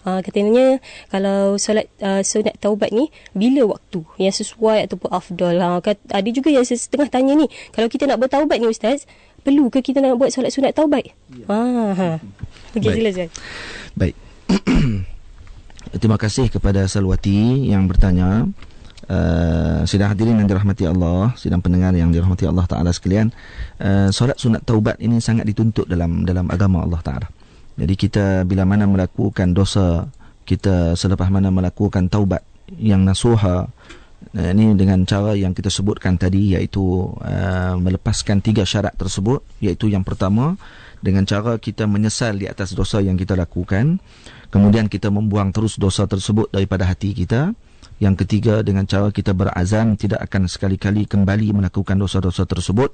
Katanya kalau solat sunat taubat ni bila waktu yang sesuai ataupun afdal. Ada juga yang setengah tanya ni, kalau kita nak bertaubat ni Ustaz, perlu ke kita nak buat solat sunat taubat? Okey, silakan. Baik. Terima kasih kepada Salwati yang bertanya. Sidang hadirin yang dirahmati Allah, sidang pendengar yang dirahmati Allah Ta'ala sekalian, solat sunat taubat ini sangat dituntut dalam agama Allah Ta'ala. Jadi kita bila mana melakukan dosa, kita selepas mana melakukan taubat yang nasuha, ini dengan cara yang kita sebutkan tadi, iaitu melepaskan 3 syarat tersebut, iaitu yang pertama dengan cara kita menyesal di atas dosa yang kita lakukan, kemudian kita membuang terus dosa tersebut daripada hati kita. Yang ketiga, dengan cara kita berazam tidak akan sekali-kali kembali melakukan dosa-dosa tersebut.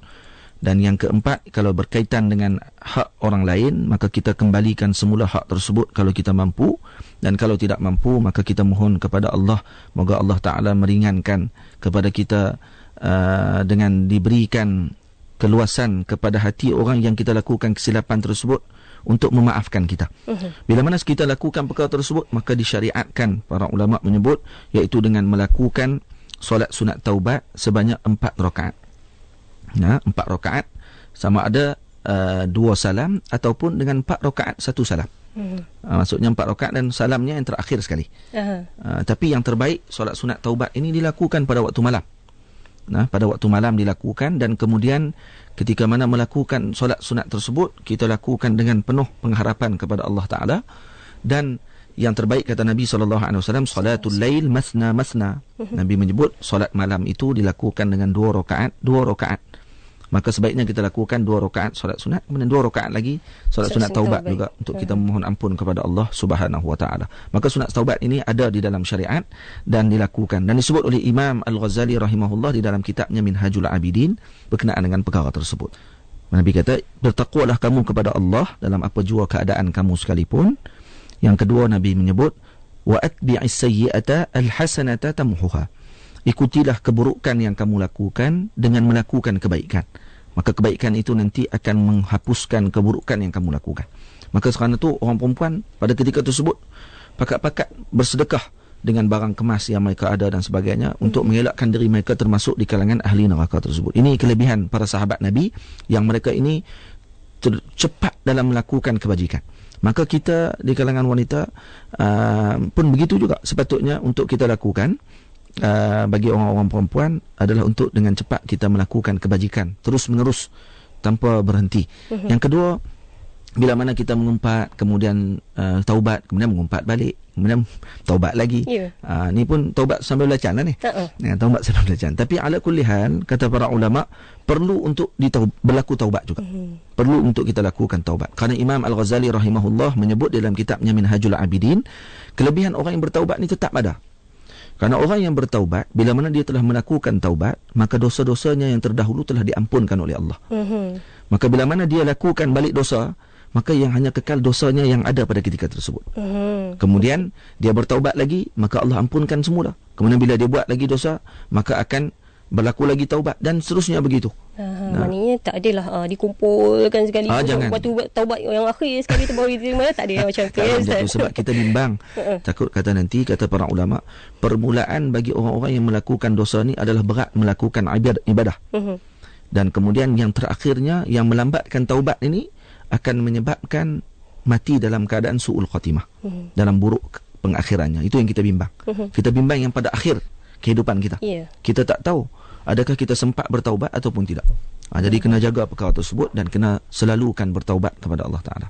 Dan yang keempat, kalau berkaitan dengan hak orang lain, maka kita kembalikan semula hak tersebut kalau kita mampu. Dan kalau tidak mampu, maka kita mohon kepada Allah, moga Allah Ta'ala meringankan kepada kita dengan diberikan keluasan kepada hati orang yang kita lakukan kesilapan tersebut, untuk memaafkan kita. Bila mana kita lakukan perkara tersebut, maka disyariatkan, para ulama menyebut, iaitu dengan melakukan solat sunat taubat sebanyak 4 rakaat. 4 rakaat, sama ada 2 salam ataupun dengan 4 rakaat 1 salam. Maksudnya 4 rakaat dan salamnya yang terakhir sekali. Tapi yang terbaik, solat sunat taubat ini dilakukan pada waktu malam. Pada waktu malam dilakukan, dan kemudian ketika mana melakukan solat sunat tersebut, kita lakukan dengan penuh pengharapan kepada Allah Ta'ala. Dan yang terbaik kata Nabi SAW, salatul lail masna masna. Nabi menyebut solat malam itu dilakukan dengan 2 rakaat. Maka sebaiknya kita lakukan 2 rakaat solat sunat, kemudian 2 rakaat lagi solat sunat taubat juga, untuk kita memohon ampun kepada Allah Subhanahu wa Ta'ala. Maka sunat taubat ini ada di dalam syariat dan dilakukan, dan disebut oleh Imam Al-Ghazali rahimahullah di dalam kitabnya Minhajul Abidin berkenaan dengan perkara tersebut. Nabi kata, bertakwalah kamu kepada Allah dalam apa jua keadaan kamu sekalipun. Yang kedua, Nabi menyebut, wa atbi'is sayyi'ata al-hasanata tamhuha. Ikutilah keburukan yang kamu lakukan dengan melakukan kebaikan. Maka kebaikan itu nanti akan menghapuskan keburukan yang kamu lakukan. Maka sekarang itu orang perempuan pada ketika tersebut pakat-pakat bersedekah dengan barang kemas yang mereka ada dan sebagainya, untuk mengelakkan diri mereka termasuk di kalangan ahli neraka tersebut. Ini kelebihan para sahabat Nabi, yang mereka ini cepat dalam melakukan kebajikan. Maka kita di kalangan wanita pun begitu juga sepatutnya untuk kita lakukan. Bagi orang-orang perempuan adalah untuk dengan cepat kita melakukan kebajikan terus menerus tanpa berhenti. Yang kedua, bila mana kita mengumpat, kemudian taubat, kemudian mengumpat balik, kemudian taubat lagi. Ni pun taubat sambil belacan lah ni. Taubat sambil belacan. Tapi ala kulli hal, kata para ulama, perlu untuk berlaku taubat juga. Perlu untuk kita lakukan taubat. Kerana Imam Al-Ghazali rahimahullah menyebut dalam kitabnya Minhajul Abidin, kelebihan orang yang bertaubat ni tetap ada. Kerana orang yang bertaubat, bila mana dia telah melakukan taubat, maka dosa-dosanya yang terdahulu telah diampunkan oleh Allah. Maka bila mana dia lakukan balik dosa, maka yang hanya kekal dosanya yang ada pada ketika tersebut. Kemudian dia bertaubat lagi, maka Allah ampunkan semula. Kemudian bila dia buat lagi dosa, maka akan berlaku lagi taubat, dan seterusnya begitu. Maknanya tak adalah dikumpulkan sekali waktu taubat yang akhir sekali tu baru diterima. Tak ada macam tu. Sebab kita bimbang takut kata nanti, kata para ulama, permulaan bagi orang-orang yang melakukan dosa ni adalah berat melakukan ibadah. Dan kemudian yang terakhirnya, yang melambatkan taubat ini akan menyebabkan mati dalam keadaan su'ul khatimah, dalam buruk pengakhirannya. Itu yang kita bimbang. Kita bimbang yang pada akhir kehidupan kita. Kita tak tahu adakah kita sempat bertaubat ataupun tidak. Jadi kena jaga perkara tersebut dan kena selalukan bertaubat kepada Allah Ta'ala.